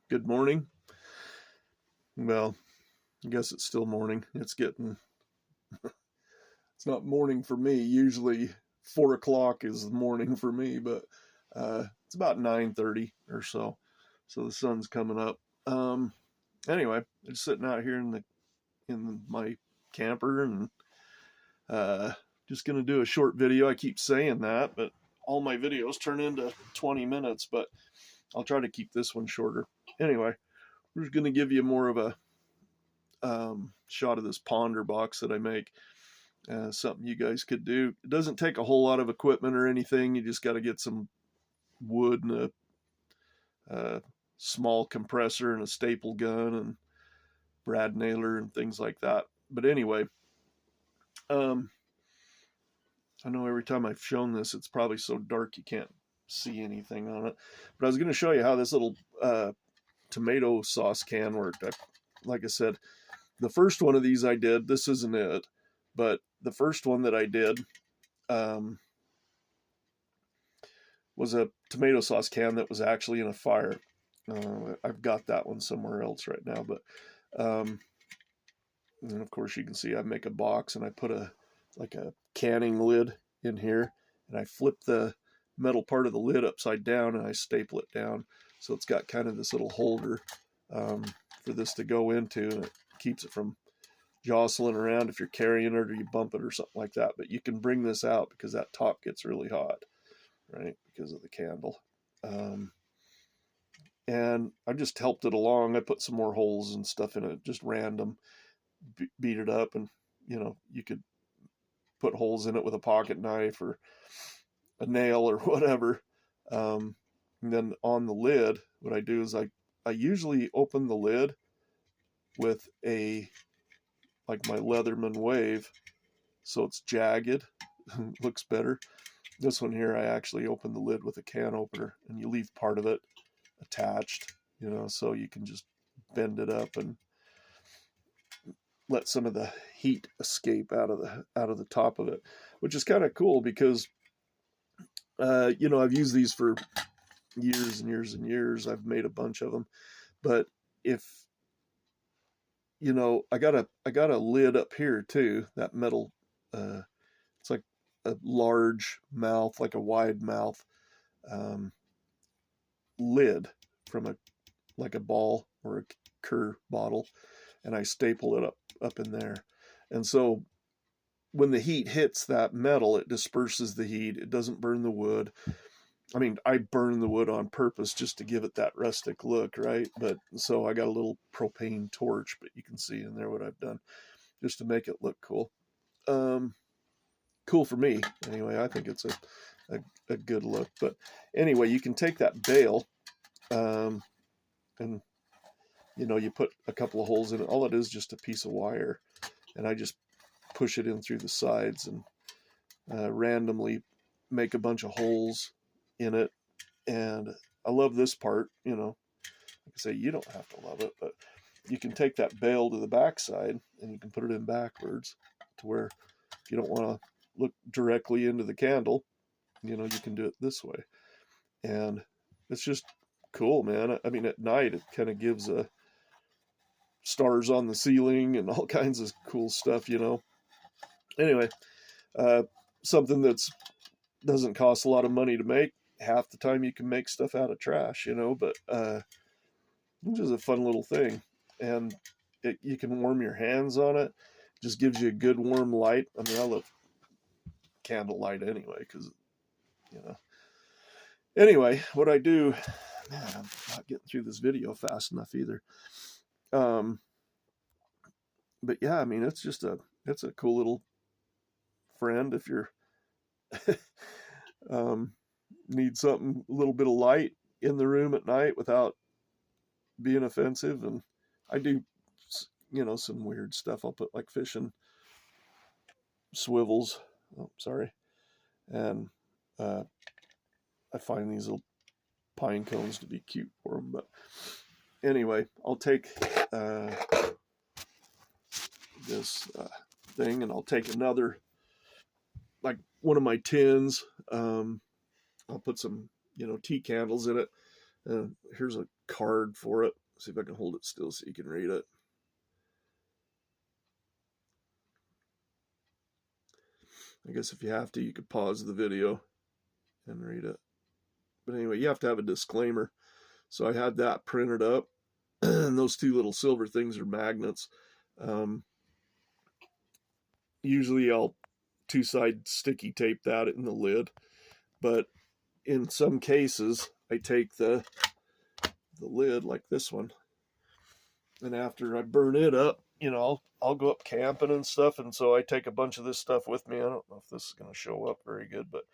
Good morning. Well, I guess it's still morning. It's not morning for me. Usually 4 o'clock is the morning for me, but it's about 9:30 or so. So the sun's coming up. Um, anyway, I'm just sitting out here in my camper and uh, just gonna do a short video. I keep saying that, but all my videos turn into 20 minutes, but I'll try to keep this one shorter. Anyway, we're just gonna give you more of a shot of this ponder box that I make. Something you guys could do. It doesn't take a whole lot of equipment or anything. You just got to get some wood and a small compressor and a staple gun and brad nailer and things like that. But anyway, um, I know every time I've shown this, it's probably so dark you can't see anything on it. But I was going to show you how this little tomato sauce can worked. Like I said, the first one of these I did, this isn't it, but the first one that I did um, was a tomato sauce can that was actually in a fire. I've got that one somewhere else right now, but and of course you can see I make a box and I put a canning lid in here, and I flip the metal part of the lid upside down and I staple it down, so it's got kind of this little holder for this to go into, and it keeps it from jostling around if you're carrying it or you bump it or something like that. But you can bring this out because that top gets really hot, right, because of the candle. And I just helped it along. I put some more holes and stuff in it, just random, beat it up, and you could put holes in it with a pocket knife or a nail or whatever. And then on the lid, what I do is I usually open the lid with like my Leatherman Wave, so it's jagged, looks better. This one here, I actually open the lid with a can opener, and you leave part of it attached, so you can just bend it up and let some of the heat escape out of the top of it, which is kind of cool because I've used these for years and years and years. I've made a bunch of them, but if I got a lid up here too, that metal, it's like a large mouth, like a wide mouth um, lid from a ball or a Kerr bottle, and I staple it up in there. And so when the heat hits that metal, it disperses the heat. It doesn't burn the wood. I mean, I burn the wood on purpose just to give it that rustic look, right? But so I got a little propane torch, but you can see in there what I've done just to make it look cool. Cool for me anyway. I think it's a good look. But anyway, you can take that bale and you put a couple of holes in it. All it is just a piece of wire, and I just push it in through the sides and randomly make a bunch of holes in it. And I love this part. Like I say, you don't have to love it, but you can take that bale to the backside and you can put it in backwards to where if you don't want to look directly into the candle, you can do it this way. And it's just cool, man. I mean, at night it kind of gives stars on the ceiling and all kinds of cool stuff. Anyway, something that's doesn't cost a lot of money to make. Half the time you can make stuff out of trash, but it's just a fun little thing. And you can warm your hands on it. Just gives you a good warm light. I mean, I love candlelight anyway, because anyway, what I do, man, I'm not getting through this video fast enough either. But yeah, I mean, it's a cool little friend if you're need something, a little bit of light in the room at night without being offensive. And I do some weird stuff. I'll put like fishing swivels, and I find these little pine cones to be cute for them. But anyway, I'll take this thing, and I'll take another, like one of my tins. I'll put some tea candles in it, Here's a card for it. See if I can hold it still so you can read it. I guess if you have to, you could pause the video and read it. But anyway, you have to have a disclaimer. So I had that printed up. And those two little silver things are magnets. Usually I'll two-side sticky tape that in the lid. But in some cases, I take the lid like this one. And after I burn it up, you know, I'll go up camping and stuff. And so I take a bunch of this stuff with me. I don't know if this is going to show up very good, but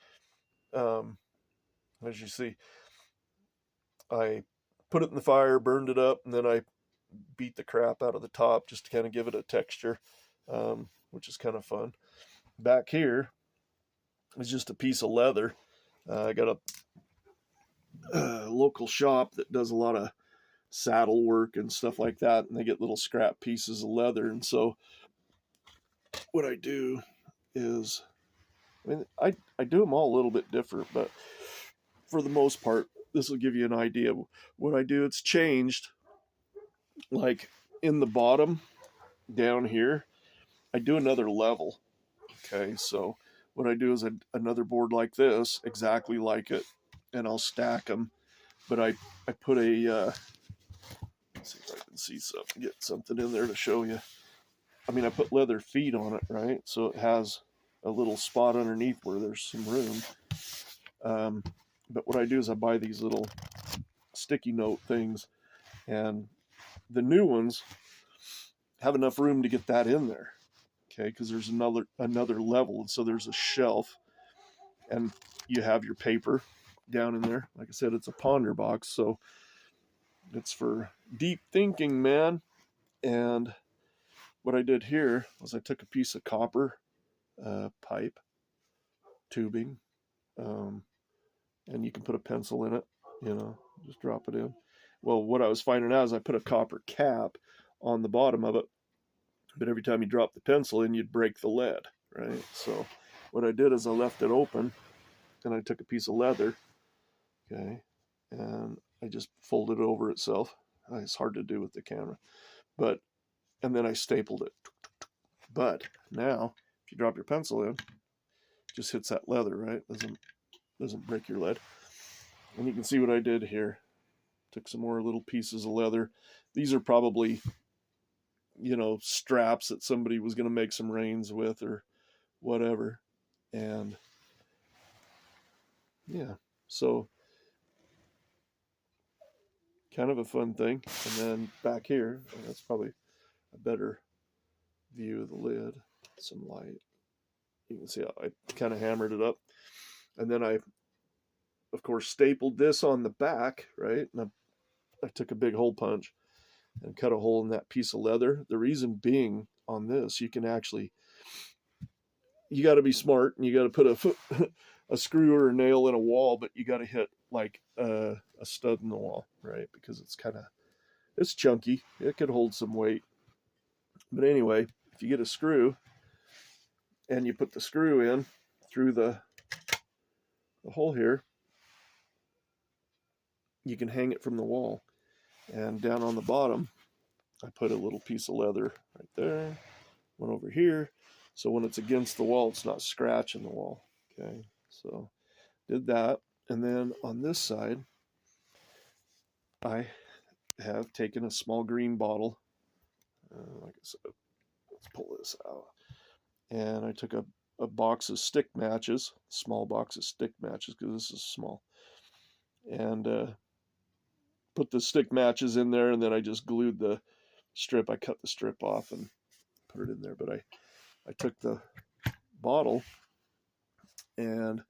as you see, I put it in the fire, burned it up, and then I beat the crap out of the top just to kind of give it a texture, which is kind of fun. Back here is just a piece of leather. I got a local shop that does a lot of saddle work and stuff like that, and they get little scrap pieces of leather. And so what I do is, I mean, I do them all a little bit different, but for the most part, this will give you an idea. What I do, it's changed. Like in the bottom down here, I do another level. Okay, so what I do is another board like this, exactly like it, and I'll stack them. But I put a, let's see if I can see something, get something in there to show you. I mean, I put leather feet on it, right? So it has a little spot underneath where there's some room. But what I do is I buy these little sticky note things, and the new ones have enough room to get that in there. Okay, because there's another level, and so there's a shelf, and you have your paper down in there. Like I said, it's a ponder box, so it's for deep thinking, man. And what I did here was I took a piece of copper pipe tubing, and you can put a pencil in it, you know, just drop it in. Well, what I was finding out is I put a copper cap on the bottom of it, but every time you drop the pencil in, you'd break the lead, right? So what I did is I left it open, and I took a piece of leather, okay, and I just folded it over itself. It's hard to do with the camera, and then I stapled it. But now, if you drop your pencil in, it just hits that leather, right? Doesn't break your lead. And you can see what I did here. Took some more little pieces of leather. These are probably, you know, straps that somebody was going to make some reins with or whatever. And yeah, so kind of a fun thing. And then back here, that's probably a better view of the lid. Some light. You can see how I kind of hammered it up. And then I, of course, stapled this on the back, right? And I took a big hole punch and cut a hole in that piece of leather. The reason being on this, you can actually, you got to be smart, and you got to put a screw or a nail in a wall, but you got to hit like a stud in the wall, right? Because it's chunky. It could hold some weight. But anyway, if you get a screw and you put the screw in through the hole here, you can hang it from the wall. And down on the bottom, I put a little piece of leather right there, one over here. So when it's against the wall, it's not scratching the wall. Okay, so did that. And then on this side, I have taken a small green bottle. Like I said, let's pull this out. And I took a box of stick matches, small box of stick matches, because this is small. And put the stick matches in there, and then I just glued the strip. I cut the strip off and put it in there. But I took the bottle, and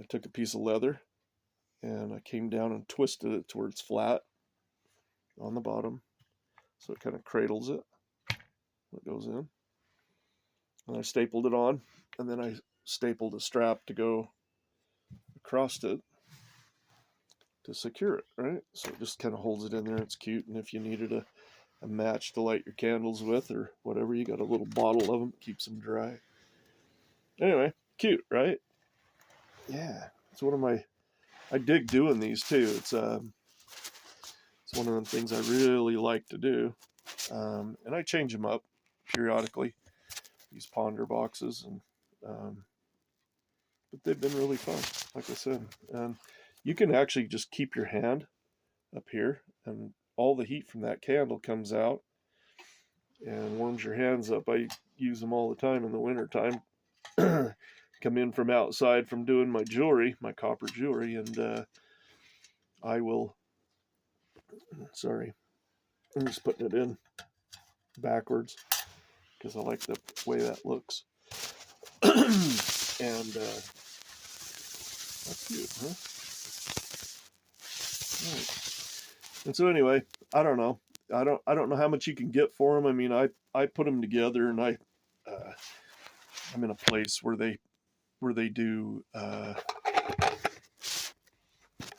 I took a piece of leather, and I came down and twisted it to where it's flat on the bottom, so it kind of cradles it. It goes in. And I stapled it on, and then I stapled a strap to go across it to secure it, right? So it just kind of holds it in there. It's cute. And if you needed a match to light your candles with or whatever, you got a little bottle of them, keeps them dry. Anyway, cute, right? Yeah, it's one of my I dig doing these too. It's one of the things I really like to do, and I change them up periodically. These ponder boxes, and but they've been really fun. Like I said, and you can actually just keep your hand up here, and all the heat from that candle comes out and warms your hands up. I use them all the time in the winter time. Come in from outside from doing my jewelry, my copper jewelry, and I will. Sorry, I'm just putting it in backwards because I like the way that looks. And that's cute, huh? Right. And so anyway, I don't know. I don't know how much you can get for them. I mean, I put them together, and I'm in a place where they do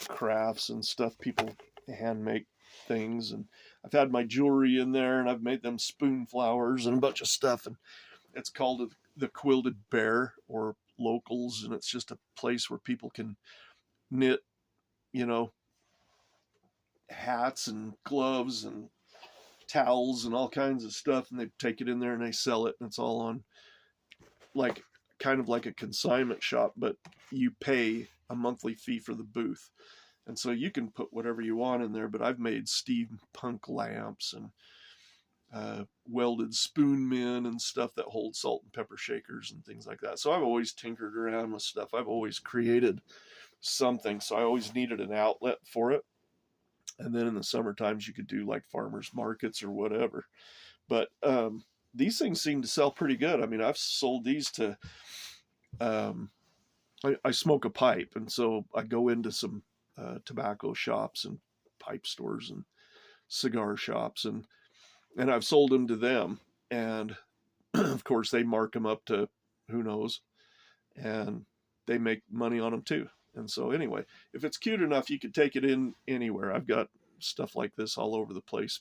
crafts and stuff. People hand make things, and I've had my jewelry in there, and I've made them spoon flowers and a bunch of stuff. And it's called the Quilted Bear, or Locals, and it's just a place where people can knit, you know, hats and gloves and towels and all kinds of stuff, and they take it in there and they sell it, and it's all on, like, kind of like a consignment shop, but you pay a monthly fee for the booth, and so you can put whatever you want in there. But I've made steampunk lamps and welded spoon men and stuff that hold salt and pepper shakers and things like that. So I've always tinkered around with stuff. I've always created something, so I always needed an outlet for it. And then in the summer times, you could do like farmers markets or whatever. But these things seem to sell pretty good. I mean, I've sold these to. I smoke a pipe, and so I go into some tobacco shops and pipe stores and cigar shops, and I've sold them to them. And of course, they mark them up to who knows, and they make money on them too. And so anyway, if it's cute enough, you could take it in anywhere. I've got stuff like this all over the place,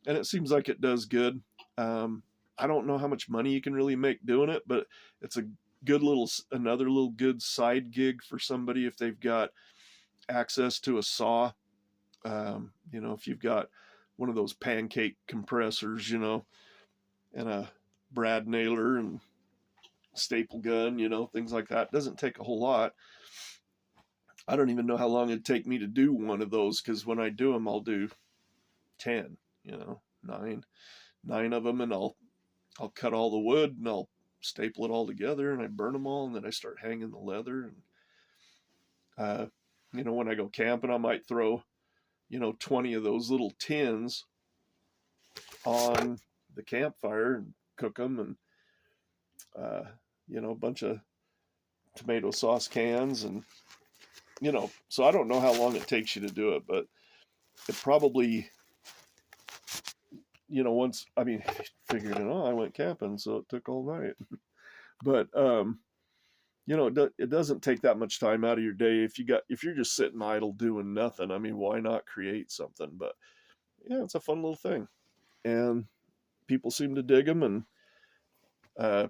and it seems like it does good. I don't know how much money you can really make doing it, but it's another little good side gig for somebody if they've got access to a saw. If you've got one of those pancake compressors, and a brad nailer and staple gun, things like that. It doesn't take a whole lot. I don't even know how long it'd take me to do one of those, because when I do them, I'll do 10, 9 of them, and I'll cut all the wood, and I'll staple it all together, and I burn them all, and then I start hanging the leather. And when I go camping, I might throw 20 of those little tins on the campfire and cook them, and a bunch of tomato sauce cans, and so I don't know how long it takes you to do it, but it probably, once, I mean, figured I went camping, so it took all night. But it doesn't take that much time out of your day if you're just sitting idle doing nothing. I mean, why not create something? But yeah, it's a fun little thing, and people seem to dig them, and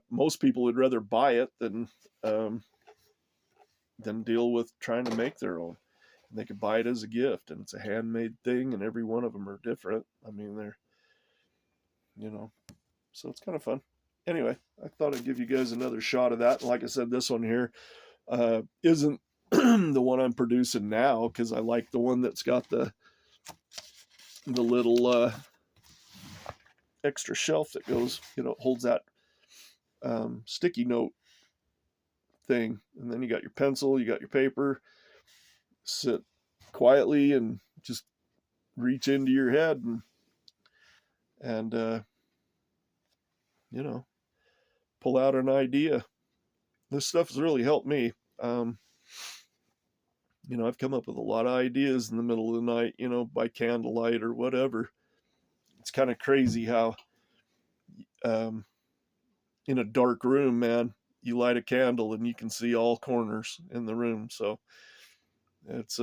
most people would rather buy it than deal with trying to make their own. And they could buy it as a gift, and it's a handmade thing, and every one of them are different. I mean, they're, so it's kind of fun. Anyway, I thought I'd give you guys another shot of that. And like I said, this one here isn't the one I'm producing now, because I like the one that's got the little extra shelf that goes, holds that sticky note thing. And then you got your pencil, you got your paper, sit quietly and just reach into your head and pull out an idea. This stuff has really helped me. I've come up with a lot of ideas in the middle of the night, by candlelight or whatever. It's kind of crazy how in a dark room, man, you light a candle and you can see all corners in the room. So it's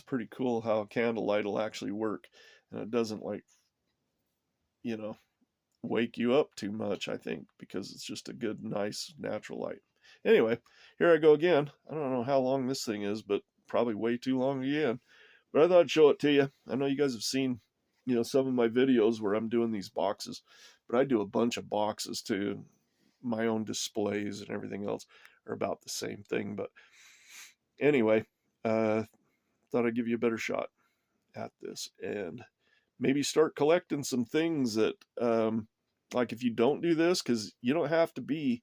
pretty cool how candlelight will actually work, and it doesn't wake you up too much, I think, because it's just a good, nice, natural light. Anyway, here I go again. I don't know how long this thing is, but probably way too long again. But I thought I'd show it to you. I know you guys have seen, some of my videos where I'm doing these boxes, but I do a bunch of boxes too. My own displays and everything else are about the same thing. But anyway, thought I'd give you a better shot at this and maybe start collecting some things that, like if you don't do this, because you don't have to be,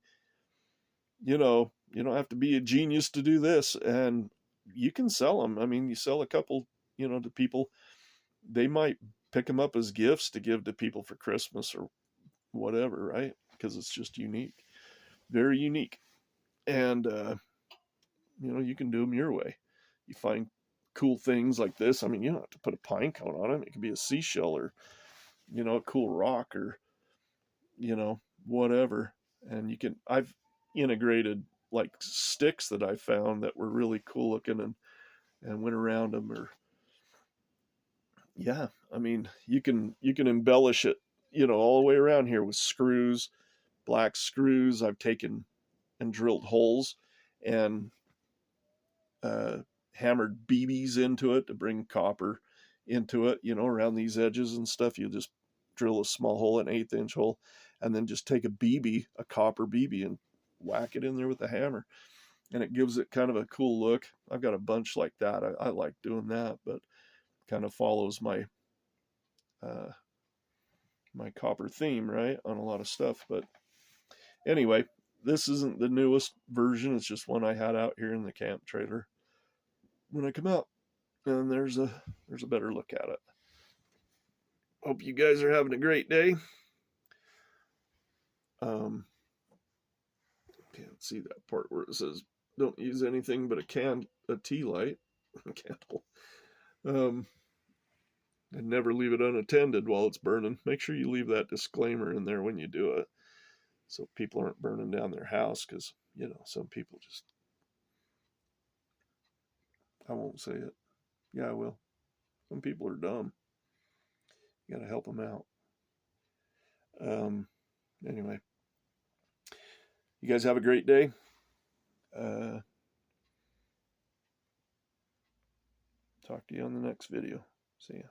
you don't have to be a genius to do this, and you can sell them. I mean, you sell a couple, to people, they might pick them up as gifts to give to people for Christmas or whatever, right? Because it's just unique, very unique. And, you can do them your way. You find cool things like this. I mean, you don't have to put a pine cone on it. It could be a seashell or, a cool rock or, whatever. And I've integrated like sticks that I found that were really cool looking and went around them. Or yeah, I mean, you can embellish it, all the way around here with screws, black screws. I've taken and drilled holes and hammered BBs into it to bring copper into it, around these edges and stuff. You just drill a small hole, an 1/8 inch hole, and then just take a BB, a copper BB, and whack it in there with a hammer. And it gives it kind of a cool look. I've got a bunch like that. I like doing that, but kind of follows my my copper theme, right, on a lot of stuff. But anyway, this isn't the newest version. It's just one I had out here in the camp trailer when I come out. And there's a better look at it. Hope you guys are having a great day. Can't see that part where it says don't use anything but a tea light, candle. And never leave it unattended while it's burning. Make sure you leave that disclaimer in there when you do it, so people aren't burning down their house. Because some people just, I won't say it. Yeah, I will. Some people are dumb. You gotta help them out. Anyway, you guys have a great day. Talk to you on the next video. See ya.